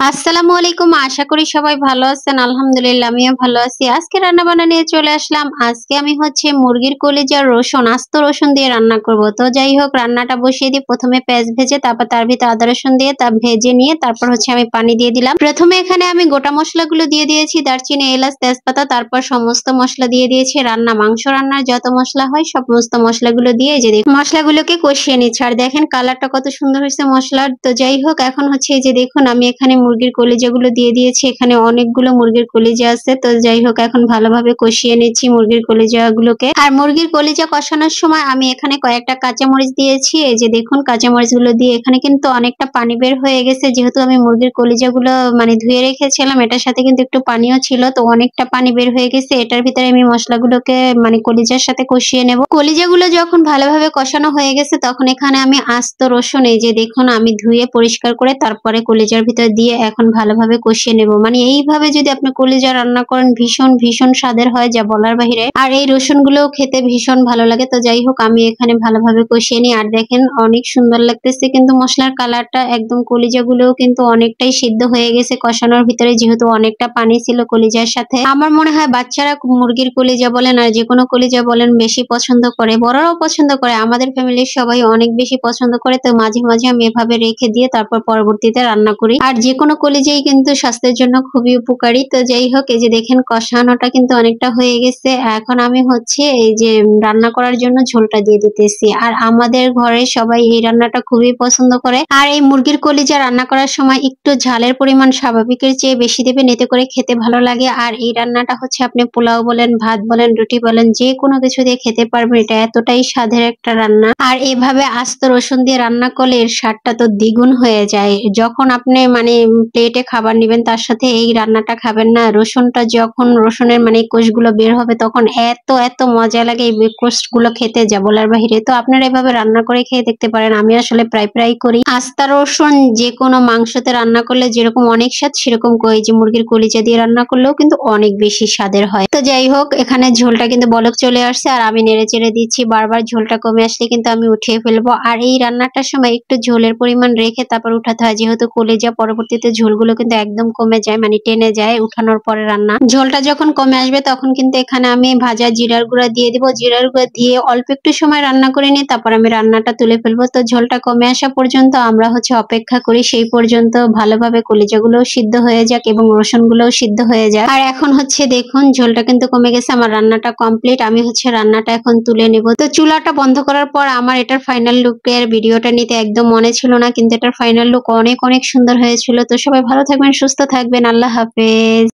আসসালামু আলাইকুম। আশা করি সবাই ভালো আছেন। আলহামদুলিল্লাহ আমিও ভালো আছি। আজকে রান্না বান্না নিয়ে চলে আসলাম। আজকে আমি মুরগির কলিজা রসুন আস্ত রসুন দিয়ে রান্না করব। তো যাই হোক রান্নাটা বসিয়ে দিই। প্রথমে পেঁয়াজ ভেজে তারপর তার ভিতরে আদা রসুন দিয়ে তা ভেজে নিয়ে তারপর আমি পানি দিয়ে দিলাম। প্রথমে এখানে আমি গোটা মশলাগুলো দিয়ে দিয়েছি, দারচিনি, এলাচ, তেজপাতা, তারপর সমস্ত মশলা দিয়ে দিয়েছি। মাংস রান্নার যত মশলা হয় সমস্ত মশলাগুলো দিয়ে এই যে মশলাগুলোকে কষিয়ে নিচ্ছি। আর দেখেন কালারটা কত সুন্দর হয়েছে মশলার। তো যাই হোক এখন এই যে দেখুন আমি এখানে মুরগির কলিজাগুলো দিয়ে দিয়েছি। এখানে অনেকগুলো মুরগির কলিজা আছে। তো যাই হোক এখন ভালোভাবে কষিয়ে নিচ্ছি মুরগির কলিজাগুলোকে। আর মুরগির কলিজা কষানোর সময় আমি এখানে কয়েকটা কাঁচামরিচ দিয়েছি। এই যে দেখুন কাঁচামরিচগুলো দিয়ে এখানে কিন্তু অনেকটা পানি বের হয়ে গেছে, যেহেতু আমি মুরগির কলিজাগুলো ধুয়ে রেখেছিলাম। এটার সাথে কিন্তু একটু পানিও ছিল, তো অনেকটা পানি বের হয়ে গেছে। এটার ভিতরে আমি মশলাগুলোকে কলিজার সাথে কষিয়ে নেব। কলিজাগুলো যখন ভালোভাবে কষানো হয়ে গেছে তখন এখানে আমি আস্ত রসুন এই যে দেখুন আমি ধুয়ে পরিষ্কার করে তারপরে কলিজার ভিতর দিয়ে এখন ভালোভাবে কষিয়ে নেব। এইভাবে যদি আপনি কলিজা রান্না করেন ভীষণ ভীষণ স্বাদের হয়, যা বলার বাহিরে। আর এই রসুন গুলোও খেতে ভীষণ ভালো লাগে। তো যাই হোক আমি এখানে ভালোভাবে কষিয়ে নিই। আর দেখেন অনেক সুন্দর লাগতেছে কিন্তু মশলার কালারটা, একদম কলিজা গুলোও কিন্তু অনেকটাই সিদ্ধ হয়ে গেছে কষানোর ভিতরে, যেহেতু অনেকটা পানি ছিল কলিজার সাথে। আমার মনে হয় বাচ্চারা মুরগির কলিজা বলেন আর যে কোনো কলিজা বলেন বেশি পছন্দ করে, বড়রাও পছন্দ করে। আমাদের ফ্যামিলির সবাই অনেক বেশি পছন্দ করে। তো মাঝে মাঝে আমি এভাবে রেখে দিয়ে তারপর পরবর্তীতে রান্না করি। আর যে কোনো কলিজাই কিন্তু স্বাস্থ্যের জন্য খুবই উপকারী। তো যাই হোক এই যে দেখেন কষানোটা কিন্তু অনেকটা হয়ে গেছে। এখন আমি এই যে রান্না করার জন্য ঝোলটা দিয়ে দিতেছি। আর আমাদের ঘরে সবাই এই রান্নাটা খুবই পছন্দ করে। আর এই মুরগির কলিজা রান্না করার সময় একটু ঝালের পরিমাণ স্বাভাবিকের চেয়ে বেশি দেবেন, এতে করে খেতে ভালো লাগে। আর এই রান্নাটা আপনি পোলাও বলেন, ভাত বলেন, রুটি বলেন, যে কোনো কিছু দিয়ে খেতে পারবেন। এটা এতটাই স্বাদের একটা রান্না। আর এভাবে আস্ত রসুন দিয়ে রান্না করলে এর স্বাদটা তো দ্বিগুণ হয়ে যায়। যখন আপনি প্লেটে খাবার নিবেন তার সাথে এই রান্নাটা খাবেন না, রসুনটা যখন রসুনের কোষগুলো বের হবে তখন এত এত মজা লাগে এই কোষগুলো খেতে, যা বলার বাহিরে। তো আপনারা এভাবে রান্না করে খেয়ে দেখতে পারেন। আমি আসলে প্রায় প্রায় করি। আস্তা রসুন যে কোনো মাংসতে রান্না করলে যেরকম অনেক স্বাদ, সেরকম এই যে মুরগির কলিজা দিয়ে রান্না করলেও কিন্তু অনেক বেশি স্বাদের হয়। তো যাই হোক এখানে ঝোলটা কিন্তু বলক চলে আসছে আর আমি নেড়ে চেড়ে দিচ্ছি। বারবার ঝোলটা কমে আসলে কিন্তু আমি উঠিয়ে ফেলবো। আর এই রান্নাটার সময় একটু ঝোলের পরিমাণ রেখে তারপর উঠাতে হয়, যেহেতু কলিজা পরবর্তীতে ঝোলগুলো কিন্তু একদম কমে যায়, টেনে যায় উঠানোর পরে রান্না। ঝোলটা যখন কমে আসবে তখন কিন্তু এখানে আমি ভাজা জিরার গুঁড়া দিয়ে দিব। জিরার গুঁড়া দিয়ে অল্প একটু সময় রান্না করে নিয়ে তারপর আমি রান্নাটা তুলে ফেলবো। তো ঝোলটা কমে আসা পর্যন্ত আমরা অপেক্ষা করি, সেই পর্যন্ত ভালোভাবে কলিজাগুলোও সিদ্ধ হয়ে যাক এবং রসুনগুলোও সিদ্ধ হয়ে যাক। আর এখন দেখুন ঝোলটা কিন্তু কমে গেছে, আমার রান্নাটা কমপ্লিট। আমি রান্নাটা এখন তুলে নেব। তো চুলাটা বন্ধ করার পর আমার এটার ফাইনাল লুকের ভিডিওটা নিতে একদম মনে ছিল না, কিন্তু এটার ফাইনাল লুক অনেক অনেক সুন্দর হয়েছিল। তো সবাই ভালো থাকবেন, সুস্থ থাকবেন। আল্লাহ হাফেজ।